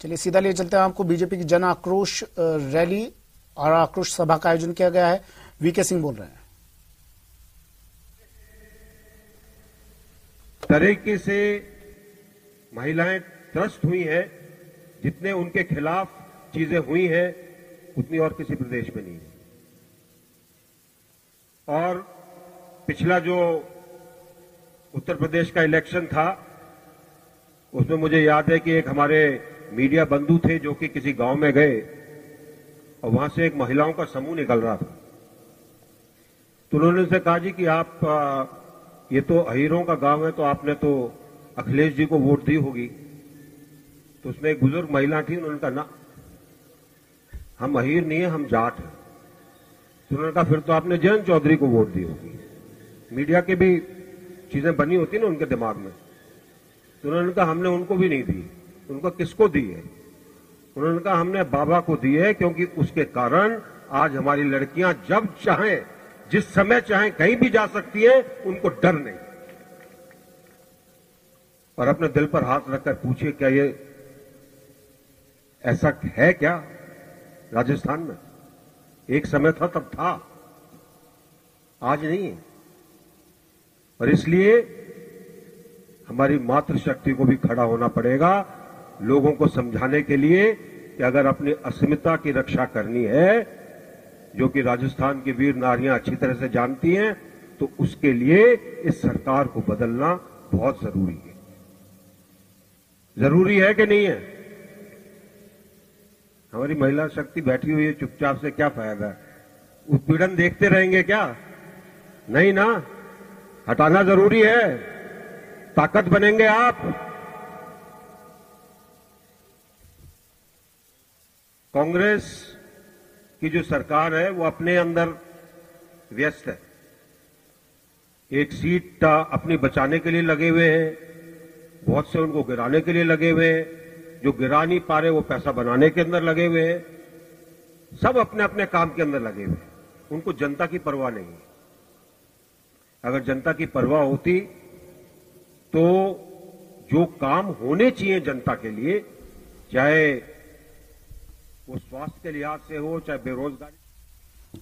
चलिए सीधा ले चलते हैं आपको। बीजेपी की जन आक्रोश रैली और आक्रोश सभा का आयोजन किया गया है। वीके सिंह बोल रहे हैं। तरीके से महिलाएं त्रस्त हुई हैं, जितने उनके खिलाफ चीजें हुई हैं उतनी और किसी प्रदेश में नहीं है। और पिछला जो उत्तर प्रदेश का इलेक्शन था उसमें मुझे याद है कि एक हमारे मीडिया बंधु थे जो कि किसी गांव में गए और वहां से एक महिलाओं का समूह निकल रहा था। तो उन्होंने उनसे कहा जी कि आप ये तो अहीरों का गांव है, तो आपने तो अखिलेश जी को वोट दी होगी। तो उसमें एक बुजुर्ग महिला थी, उन्होंने कहा ना, हम अहीर नहीं है, हम जाट हैं। तो उन्होंने कहा फिर तो आपने जयंत चौधरी को वोट दी होगी। मीडिया की भी चीजें बनी होती ना उनके दिमाग में। तो उन्होंने कहा हमने उनको भी नहीं दी। उनको किसको दी है? उन्होंने कहा हमने बाबा को दी है, क्योंकि उसके कारण आज हमारी लड़कियां जब चाहें, जिस समय चाहें कहीं भी जा सकती हैं, उनको डर नहीं। और अपने दिल पर हाथ रखकर पूछिए, क्या ये ऐसा है क्या राजस्थान में? एक समय था, तब था, आज नहीं है। और इसलिए हमारी मातृशक्ति को भी खड़ा होना पड़ेगा, लोगों को समझाने के लिए कि अगर अपनी अस्मिता की रक्षा करनी है, जो कि राजस्थान की वीर नारियां अच्छी तरह से जानती हैं, तो उसके लिए इस सरकार को बदलना बहुत जरूरी है। जरूरी है कि नहीं है? हमारी महिला शक्ति बैठी हुई है चुपचाप से, क्या फायदा है? उत्पीड़न देखते रहेंगे क्या? नहीं ना, हटाना जरूरी है। ताकत बनेंगे आप। कांग्रेस की जो सरकार है वो अपने अंदर व्यस्त है। एक सीट अपनी बचाने के लिए लगे हुए हैं, बहुत से उनको गिराने के लिए लगे हुए हैं, जो गिरा नहीं पा रहे वो पैसा बनाने के अंदर लगे हुए हैं। सब अपने अपने काम के अंदर लगे हुए हैं, उनको जनता की परवाह नहीं है। अगर जनता की परवाह होती तो जो काम होने चाहिए जनता के लिए, चाहे वो स्वास्थ्य के लिहाज से हो, चाहे बेरोजगारी।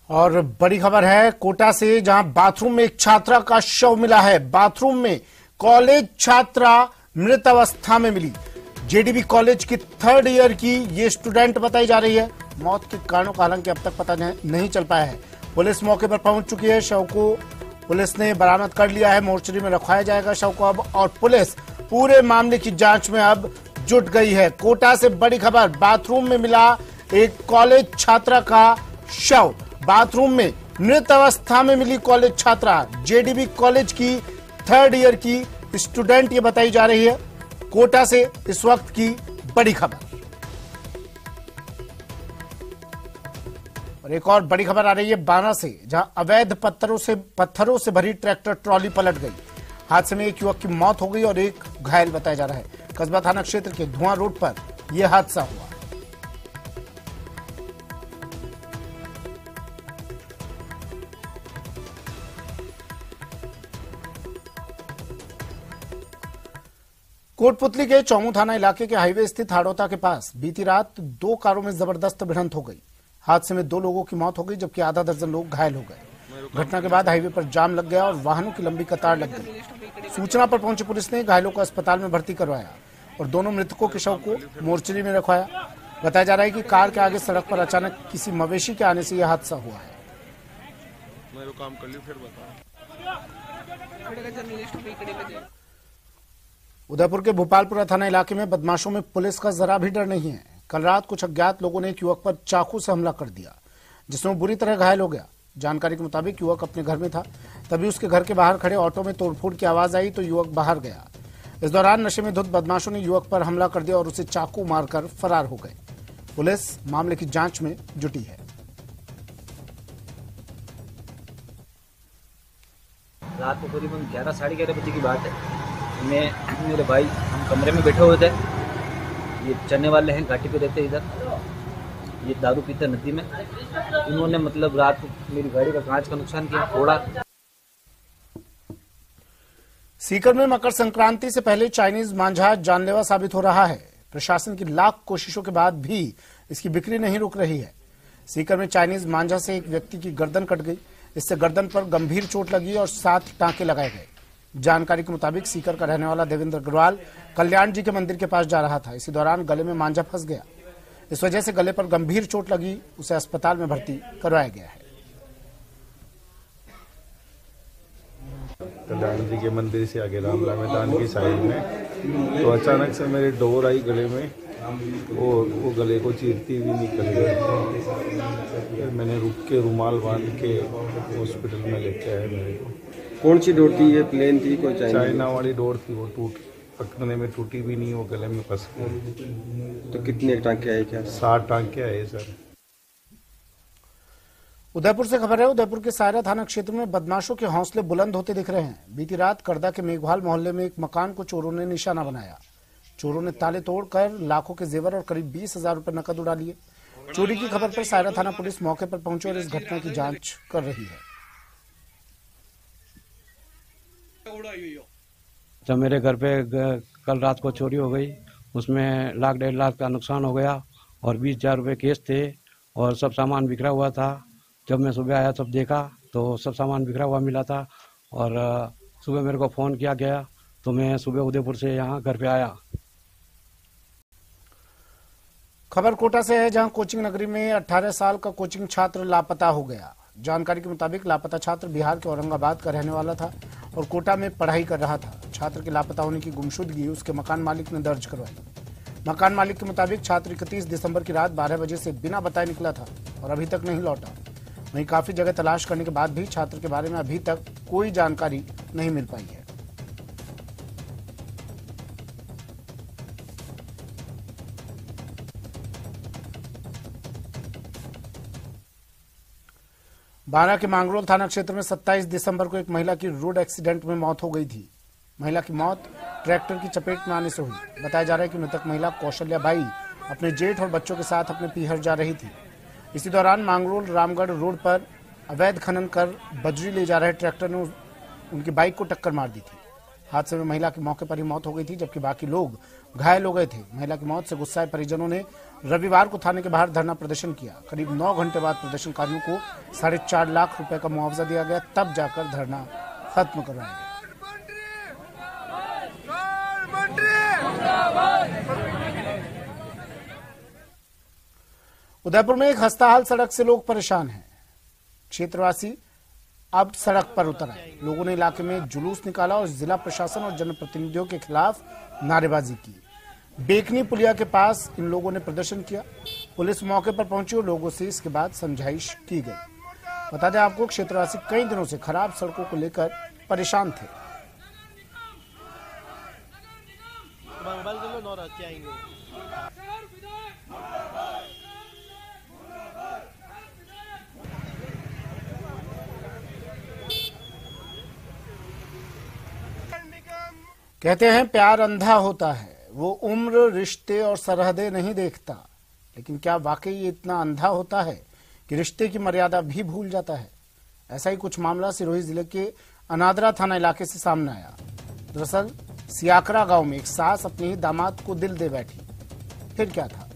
और बड़ी खबर है कोटा से, जहां बाथरूम में एक छात्रा का शव मिला है। बाथरूम में कॉलेज छात्रा मृत अवस्था में मिली। जेडीबी कॉलेज की 3rd ईयर की ये स्टूडेंट बताई जा रही है। मौत के कारणों का हालांकि अब तक पता नहीं चल पाया है। पुलिस मौके पर पहुंच चुकी है। शव को पुलिस ने बरामद कर लिया है। मोर्चरी में रखवाया जाएगा शव को अब, और पुलिस पूरे मामले की जांच में अब जुट गई है। कोटा से बड़ी खबर, बाथरूम में मिला एक कॉलेज छात्रा का शव। बाथरूम में मृत अवस्था में मिली कॉलेज छात्रा। जेडीबी कॉलेज की 3rd ईयर की स्टूडेंट ये बताई जा रही है। कोटा से इस वक्त की बड़ी खबर। और एक और बड़ी खबर आ रही है बाना से, जहां अवैध पत्थरों से भरी ट्रैक्टर ट्रॉली पलट गई। हादसे में एक युवक की मौत हो गई और एक घायल बताया जा रहा है। कस्बा थाना क्षेत्र के धुआं रोड पर यह हादसा हुआ। कोटपुतली के चौमू थाना इलाके के हाईवे स्थित हाड़ौता के पास बीती रात 2 कारों में जबरदस्त भिड़ंत हो गई। हादसे में 2 लोगों की मौत हो गई, जबकि आधा दर्जन लोग घायल हो गए। घटना के बाद हाईवे पर जाम लग गया और वाहनों की लंबी कतार लग गई। सूचना पर पहुंची पुलिस ने घायलों को अस्पताल में भर्ती करवाया और दोनों मृतकों के शव को मोर्चरी में रखवाया। बताया जा रहा है कि कार के आगे सड़क पर अचानक किसी मवेशी के आने से यह हादसा हुआ है। उदयपुर के भोपालपुरा थाना इलाके में बदमाशों में पुलिस का जरा भी डर नहीं है। कल रात कुछ अज्ञात लोगों ने एक युवक पर चाकू से हमला कर दिया, जिसमें बुरी तरह घायल हो गया। जानकारी के मुताबिक युवक अपने घर में था, तभी उसके घर के बाहर खड़े ऑटो में तोड़फोड़ की आवाज आई तो युवक बाहर गया। इस दौरान नशे में धुत बदमाशों ने युवक पर हमला कर दिया और उसे चाकू मारकर फरार हो गए। पुलिस मामले की जांच में जुटी है। रात को करीबन 11 साढ़े 11 बजे की बात है। मैं मेरे भाई हम कमरे में बैठे हुए थे। ये चलने वाले हैं, घाटी पे रहते इधर। ये दारू पीते नदी में। इन्होंने मतलब रात को मेरी गाड़ी का कांच का नुकसान किया, फोड़ा। सीकर में मकर संक्रांति से पहले चाइनीज मांझा जानलेवा साबित हो रहा है। प्रशासन की लाख कोशिशों के बाद भी इसकी बिक्री नहीं रुक रही है। सीकर में चाइनीज मांझा से एक व्यक्ति की गर्दन कट गई। इससे गर्दन पर गंभीर चोट लगी और 7 टांके लगाए गए। जानकारी के मुताबिक सीकर का रहने वाला देवेंद्र अग्रवाल कल्याण जी के मंदिर के पास जा रहा था। इसी दौरान गले में मांझा फंस गया। इस वजह से गले पर गंभीर चोट लगी। उसे अस्पताल में भर्ती करवाया गया है। कल्याण जी के मंदिर से आगे रामला मैदान की साइड में तो अचानक से मेरे डोर आई गले में और वो गले को चीरती हुई निकल गई। फिर मैंने रुक के रुमाल बांध के हॉस्पिटल में लेके आया मेरे को। कौन सी डोर थी? ये प्लेन थी कोई? चाइना वाली डोर थी, वो पकड़ने में टूटी भी नहीं, वो गले में फंस गई। तो कितने टांके आए? क्या 7 टांके आए सर। उदयपुर से खबर है। उदयपुर के सायरा थाना क्षेत्र में बदमाशों के हौसले बुलंद होते दिख रहे हैं। बीती रात करदा के मेघवाल मोहल्ले में एक मकान को चोरों ने निशाना बनाया। चोरों ने ताले तोड़कर लाखों के जेवर और करीब 20,000 रुपए नकद उड़ा लिए। चोरी की खबर पर सायरा थाना पुलिस मौके पर पहुंची और इस घटना की जांच कर रही है। जब मेरे घर पे कल रात को चोरी हो गई, उसमें 1,00,000 1,50,000 का नुकसान हो गया और 20,000 रुपये केस थे और सब सामान बिखरा हुआ था। जब मैं सुबह आया तब देखा तो सब सामान बिखरा हुआ मिला था और सुबह मेरे को फ़ोन किया गया तो मैं सुबह उदयपुर से यहाँ घर पे आया। खबर कोटा से है, जहां कोचिंग नगरी में 18 साल का कोचिंग छात्र लापता हो गया। जानकारी के मुताबिक लापता छात्र बिहार के औरंगाबाद का रहने वाला था और कोटा में पढ़ाई कर रहा था। छात्र के लापता होने की गुमशुदगी उसके मकान मालिक ने दर्ज करवाई। मकान मालिक के मुताबिक छात्र 31 दिसंबर की रात 12 बजे से बिना बताए निकला था और अभी तक नहीं लौटा। वहीं काफी जगह तलाश करने के बाद भी छात्र के बारे में अभी तक कोई जानकारी नहीं मिल पाई है। बारा के मांगरोल थाना क्षेत्र में 27 दिसंबर को एक महिला की रोड एक्सीडेंट में मौत हो गई थी। महिला की मौत ट्रैक्टर की चपेट में आने से हुई। बताया जा रहा है कि मृतक महिला कौशल्या बाई अपने जेठ और बच्चों के साथ अपने पीहर जा रही थी। इसी दौरान मांगरोल रामगढ़ रोड पर अवैध खनन कर बजरी ले जा रहे ट्रैक्टर ने उनकी बाइक को टक्कर मार दी थी। हादसे में महिला की मौके पर ही मौत हो गई थी, जबकि बाकी लोग घायल हो गए थे। महिला की मौत से गुस्साए परिजनों ने रविवार को थाने के बाहर धरना प्रदर्शन किया। करीब 9 घंटे बाद प्रदर्शनकारियों को 4.5 लाख रुपए का मुआवजा दिया गया, तब जाकर धरना खत्म करवाया गया। उदयपुर में एक खस्ताहाल सड़क से लोग परेशान हैं। क्षेत्रवासी अब सड़क पर उतर आए। लोगों ने इलाके में जुलूस निकाला और जिला प्रशासन और जनप्रतिनिधियों के खिलाफ नारेबाजी की। बेकनी पुलिया के पास इन लोगों ने प्रदर्शन किया। पुलिस मौके पर पहुंची और लोगों से इसके बाद समझाइश की गई। बता दें आपको, क्षेत्रवासी कई दिनों से खराब सड़कों को लेकर परेशान थे। कहते हैं प्यार अंधा होता है, वो उम्र, रिश्ते और सरहदें नहीं देखता। लेकिन क्या वाकई ये इतना अंधा होता है कि रिश्ते की मर्यादा भी भूल जाता है? ऐसा ही कुछ मामला सिरोही जिले के अनादरा थाना इलाके से सामने आया। दरअसल सियाकरा गांव में एक सास अपने ही दामाद को दिल दे बैठी। फिर क्या था,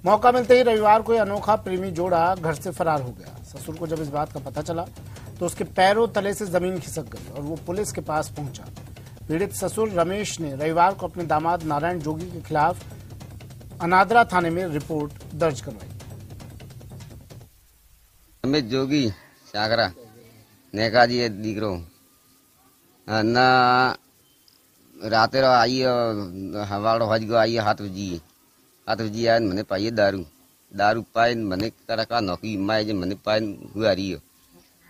मौका मिलते ही रविवार को अनोखा प्रेमी जोड़ा घर से फरार हो गया। ससुर को जब इस बात का पता चला तो उसके पैरों तले से जमीन खिसक गई और वो पुलिस के पास पहुंचा। पीड़ित ससुर रमेश ने रविवार को अपने दामाद नारायण जोगी के खिलाफ अनादरा थाने में रिपोर्ट दर्ज करवाई। रमेश जोगी सागरा नेका जी दीकरो ना राते रो आई हवाड़ो हज गो आई हाथ जी आन मने पाइए दारू पाइन मने तरका नौकी माय जे मने पाइन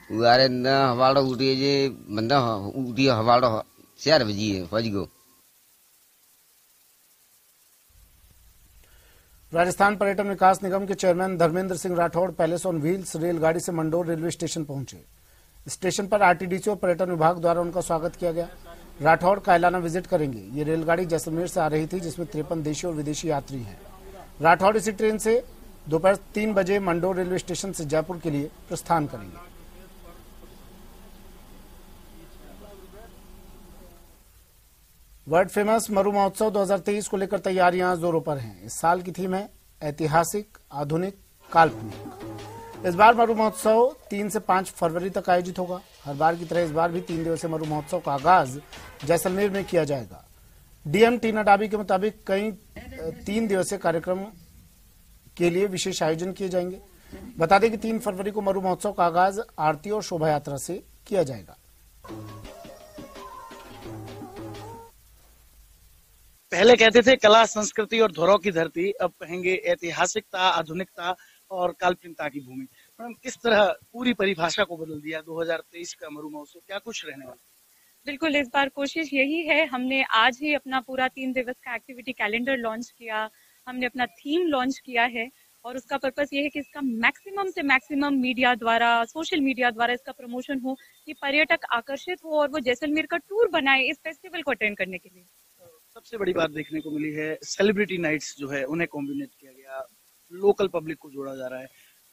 हुआरे न हवाड़ो उठिए जे मंदा उठिए हवाड़ो 4 बजे हज गो। राजस्थान पर्यटन विकास निगम के chairman Dharmendra Singh Rathore palace on wheels रेलगाड़ी से मंडोर रेलवे स्टेशन पहुंचे। स्टेशन पर आरटीडीसी और पर्यटन विभाग द्वारा उनका स्वागत किया गया। राठौड़ कायलाना विजिट करेंगे। ये रेलगाड़ी जैसलमेर से आ रही थी, जिसमें 53 देशी और विदेशी यात्री हैं। राठौड़ इसी ट्रेन से दोपहर 3 बजे मंडोर रेलवे स्टेशन से जयपुर के लिए प्रस्थान करेंगे। वर्ल्ड फेमस मरु महोत्सव 2023 को लेकर तैयारियां जोरों पर हैं। इस साल की थीम है ऐतिहासिक, आधुनिक, काल्पनिक। इस बार मरु महोत्सव 3 से 5 फरवरी तक आयोजित होगा। हर बार की तरह इस बार भी 3 दिवसीय मरु महोत्सव का आगाज जैसलमेर में किया जाएगा। डीएम टीना डाबी के मुताबिक कई 3 दिवसीय कार्यक्रम के लिए विशेष आयोजन किए जाएंगे। बता दें कि 3 फरवरी को मरु महोत्सव का आगाज आरती और शोभा यात्रा से किया जाएगा। पहले कहते थे कला, संस्कृति और धरोहर की धरती, अब कहेंगे ऐतिहासिकता, आधुनिकता और काल्पनिकता की भूमि। मैडम, किस तरह पूरी परिभाषा को बदल दिया 2023 का मरु महोत्सव, क्या कुछ रहने वाला? बिल्कुल, इस बार कोशिश यही है। हमने आज ही अपना पूरा 3 दिवस का एक्टिविटी कैलेंडर लॉन्च किया, हमने अपना थीम लॉन्च किया है और उसका पर्पस ये है कि इसका मैक्सिमम से मैक्सिमम मीडिया द्वारा, सोशल मीडिया द्वारा इसका प्रमोशन हो, कि पर्यटक आकर्षित हो और वो जैसलमेर का टूर बनाए इस फेस्टिवल को अटेंड करने के लिए। सबसे बड़ी बात देखने को मिली है, सेलिब्रिटी नाइट्स जो है उन्हें कॉम्बिनेट किया गया, लोकल पब्लिक को जोड़ा जा रहा है।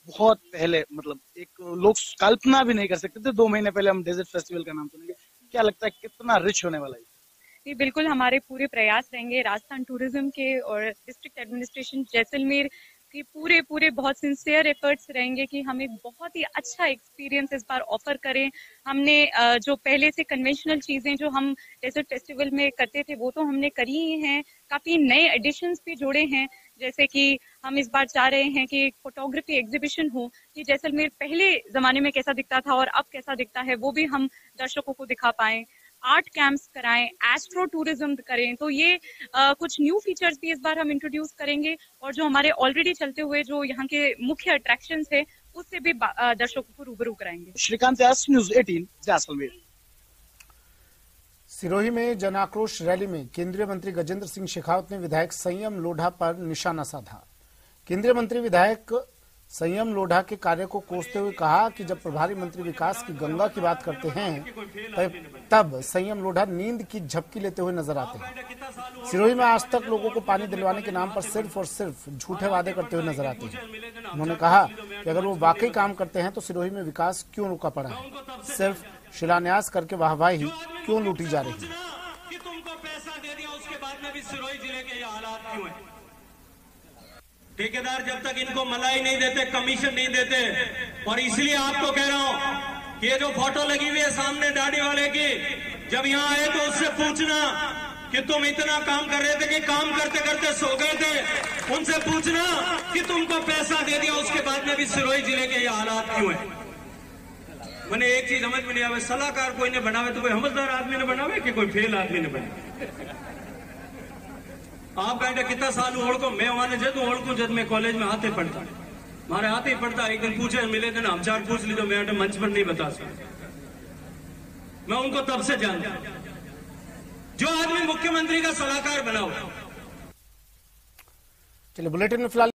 बहुत पहले, मतलब एक लोग कल्पना भी नहीं कर सकते थे 2 महीने पहले हम डेजर्ट फेस्टिवल का नाम सुनेंगे। क्या लगता है कितना रिच होने वाला है? ये बिल्कुल हमारे पूरे प्रयास रहेंगे राजस्थान टूरिज्म के और डिस्ट्रिक्ट एडमिनिस्ट्रेशन जैसलमेर की पूरे बहुत सिंसियर एफर्ट्स रहेंगे कि हम एक बहुत ही अच्छा एक्सपीरियंस इस बार ऑफर करें। हमने जो पहले से कन्वेंशनल चीजें जो हम डेजर्ट फेस्टिवल में करते थे वो तो हमने करी ही हैं, काफी नए एडिशंस भी जोड़े हैं। जैसे कि हम इस बार चाह रहे हैं कि एक फोटोग्राफी एग्जीबिशन हो कि जैसलमेर पहले जमाने में कैसा दिखता था और अब कैसा दिखता है वो भी हम दर्शकों को दिखा पाएं। आर्ट कैंप्स कराएं, एस्ट्रो टूरिज्म करें। तो ये कुछ न्यू फीचर्स भी इस बार हम इंट्रोड्यूस करेंगे और जो हमारे ऑलरेडी चलते हुए जो यहाँ के मुख्य अट्रैक्शंस है उससे भी दर्शकों को रूबरू कराएंगे। श्रीकांत व्यास, न्यूज़ 18, जैसलमेर। सिरोही में जन आक्रोश रैली में केंद्रीय मंत्री गजेंद्र सिंह शेखावत ने विधायक संयम लोढ़ा पर निशाना साधा। केंद्रीय मंत्री विधायक संयम लोढ़ा के कार्य को कोसते हुए कहा कि जब प्रभारी मंत्री विकास की गंगा की बात करते हैं तब संयम लोढ़ा नींद की झपकी लेते हुए नजर आते हैं। सिरोही में आज तक लोगों को पानी दिलवाने के नाम पर सिर्फ और सिर्फ झूठे वादे करते हुए नजर आते हैं। उन्होंने कहा कि अगर वो वाकई काम करते हैं तो सिरोही में विकास क्यों रुका पड़ा है, सिर्फ शिलान्यास करके वाहवाही क्यों लूटी जा रही है। तुमको पैसा दे दिया उसके बाद में भी सिरोही जिले के ये हालात क्यों है? ठेकेदार जब तक इनको मलाई नहीं देते, कमीशन नहीं देते, और इसलिए आपको कह रहा हूं कि ये जो फोटो लगी हुई है सामने दाढ़ी वाले की, जब यहां आए तो उससे पूछना कि तुम इतना काम कर रहे थे कि काम करते करते सो गए थे। उनसे पूछना कि तुमको पैसा दे दिया उसके बाद में भी सिरोही जिले के ये हालात क्यों है। मैंने एक चीज समझ में नहीं आवे, सलाहकार कोई ने बनावे तो कोई समझदार आदमी ने बनावे कि कोई फेल आदमी ने बनावे। आप कहते कितना साल ओढ़को, मैं वहां जब ओढ़कू जब मैं कॉलेज में आते पढ़ता, हमारे आते ही पढ़ता। एक दिन पूछे मिले थे ना, हम 4 पूछ ली तो मैं मंच पर नहीं बता सकता। मैं उनको तब से जानता, जो आदमी मुख्यमंत्री का सलाहकार बनाओ। चलिए बुलेटिन में फिलहाल